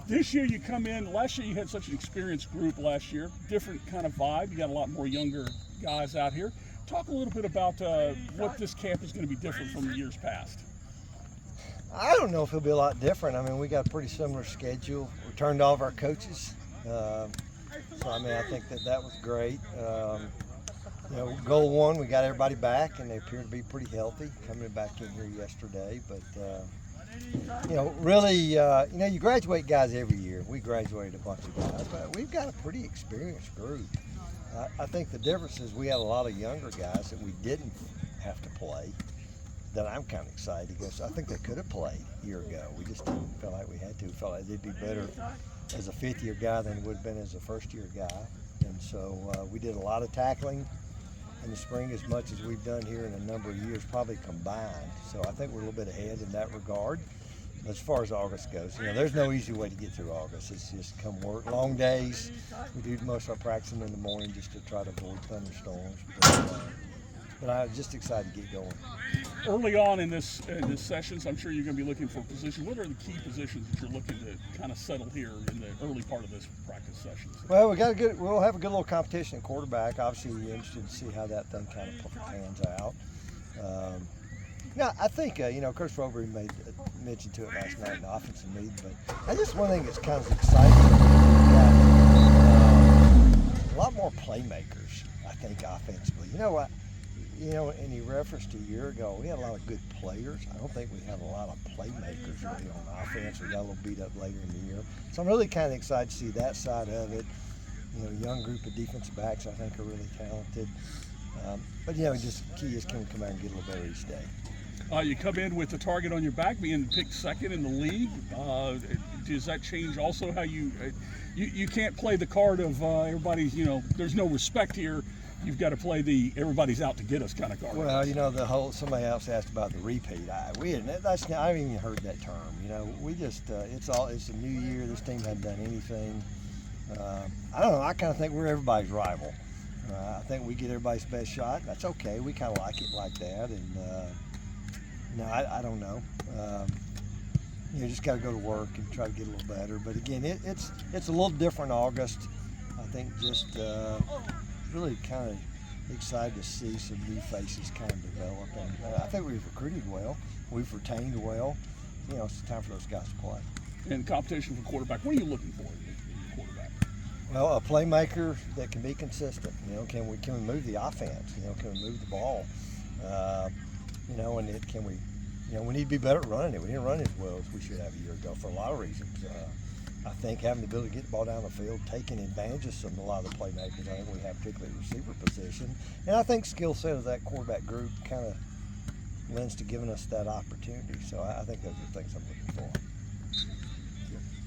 This year you come in, last year you had such an experienced group last year, different kind of vibe. You got a lot more younger guys out here. Talk a little bit about what this camp is going to be different from years past. I don't know if it'll be a lot different. I mean, we got a pretty similar schedule. We turned all of our coaches. So, I mean, I think that was great. You know, goal one, we got everybody back, and they appear to be pretty healthy coming back in here yesterday. But, you know, really, you know, you graduate guys every year. We graduated a bunch of guys, but we've got a pretty experienced group. I think the difference is we had a lot of younger guys that we didn't have to play that I'm kind of excited because I think they could have played a year ago. We just didn't feel like we had to. We felt like they'd be better as a fifth-year guy than it would have been as a first-year guy. And so we did a lot of tackling in the spring, as much as we've done here in a number of years, probably combined. So I think we're a little bit ahead in that regard. As far as August goes, you know, there's no easy way to get through August. It's just come work, long days. We do most of our practicing in the morning just to try to avoid thunderstorms. But I'm just excited to get going. Early on in this sessions, I'm sure you're going to be looking for positions. What are the key positions that you're looking to kind of settle here in the early part of this practice sessions? Well, we'll have a good little competition at quarterback. Obviously, we're interested to see how that thing kind of pans out. Now, I think, you know, Coach Roberry mentioned to it last night in the offensive meeting, but I just one thing that's kind of exciting. A lot more playmakers, I think, offensively. You know what? You know, and he referenced a year ago, we had a lot of good players. I don't think we have a lot of playmakers really on offense. We got a little beat up later in the year. So I'm really kind of excited to see that side of it. You know, young group of defensive backs I think are really talented. But, you know, just the key is can we come out and get a little better each day. You come in with the target on your back, being picked second in the league. Does that change also how you can't play the card of everybody's, you know, there's no respect here. You've got to play the everybody's out to get us kind of card. Well, you know, somebody else asked about the repeat. I haven't even heard that term. You know, we just it's a new year. This team hadn't done anything. I don't know. I kind of think we're everybody's rival. I think we get everybody's best shot. That's okay. We kind of like it like that. And no, I don't know. You just got to go to work and try to get a little better. But again, it's a little different August. I think just really kind of excited to see some new faces kind of develop. And I think we've recruited well. We've retained well. You know, it's time for those guys to play. In competition for quarterback, what are you looking for in your quarterback? Well, a playmaker that can be consistent. You know, can we move the offense? You know, can we move the ball? You know, and we need to be better at running it. We didn't run as well as we should have a year ago for a lot of reasons. I think having the ability to get the ball down the field, taking advantage of a lot of the playmakers, I think we have, particularly receiver position. And I think skill set of that quarterback group kind of lends to giving us that opportunity. So I think those are the things I'm looking for.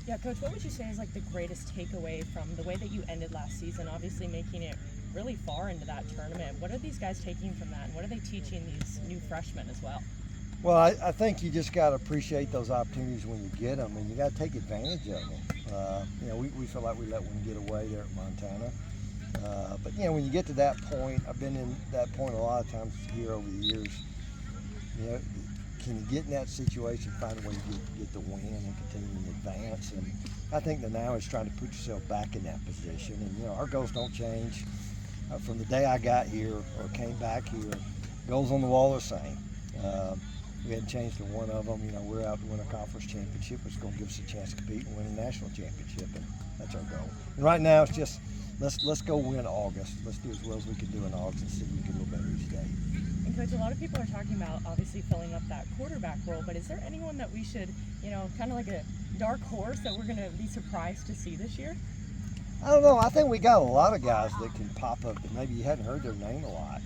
Yeah, Coach, what would you say is like the greatest takeaway from the way that you ended last season, obviously making it really far into that tournament? What are these guys taking from that, and what are they teaching these new freshmen as well? Well, I think you just got to appreciate those opportunities when you get them, and you got to take advantage of them. You know, we feel like we let one get away there at Montana. But, you know, when you get to that point, I've been in that point a lot of times here over the years. You know, can you get in that situation, find a way to get the win and continue to advance? And I think that now is trying to put yourself back in that position. And, you know, our goals don't change. From the day I got here or came back here, goals on the wall are the same. We hadn't changed to one of them. You know, we're out to win a conference championship, which is going to give us a chance to compete and win a national championship, and that's our goal. And right now, it's just let's go win August. Let's do as well as we can do in August and see if we can get a little better each day. And Coach, a lot of people are talking about obviously filling up that quarterback role, but is there anyone that we should, you know, kind of like a dark horse that we're going to be surprised to see this year? I don't know. I think we got a lot of guys that can pop up that maybe you hadn't heard their name a lot.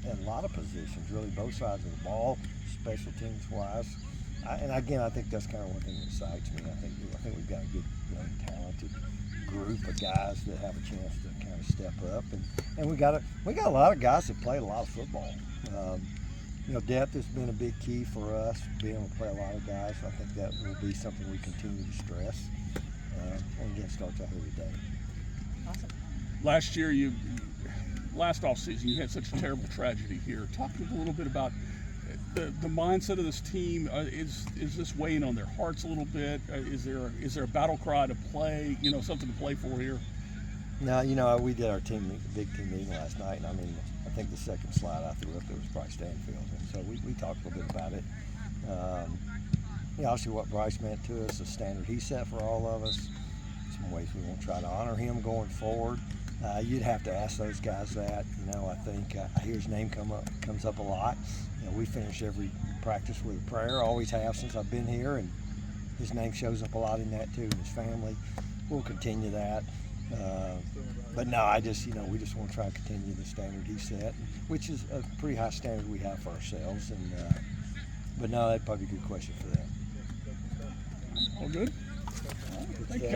In a lot of positions, really both sides of the ball, special teams wise. And again, I think that's kind of one thing that excites me. I think we've got a good, young, talented group of guys that have a chance to kind of step up, and we got a lot of guys that play a lot of football. You know, depth has been a big key for us, being able to play a lot of guys. I think that will be something we continue to stress. And again, starts out here today. Awesome. Last offseason, you had such a terrible tragedy here. Talk to me a little bit about the mindset of this team, is this weighing on their hearts a little bit? Is there a battle cry to play? Something to play for here. No, we did our big team meeting last night, and I think the second slide I threw up there was Bryce Stanfield, and so we talked a little bit about it. Obviously what Bryce meant to us, the standard he set for all of us, some ways we want to try to honor him going forward. You'd have to ask those guys that. I think I hear his name comes up a lot. We finish every practice with a prayer, always have since I've been here, and his name shows up a lot in that too, and his family. We'll continue that. But no, we just want to try to continue the standard he set, which is a pretty high standard we have for ourselves. And but no, that'd probably be a good question for them. All good. Thank you, Coach.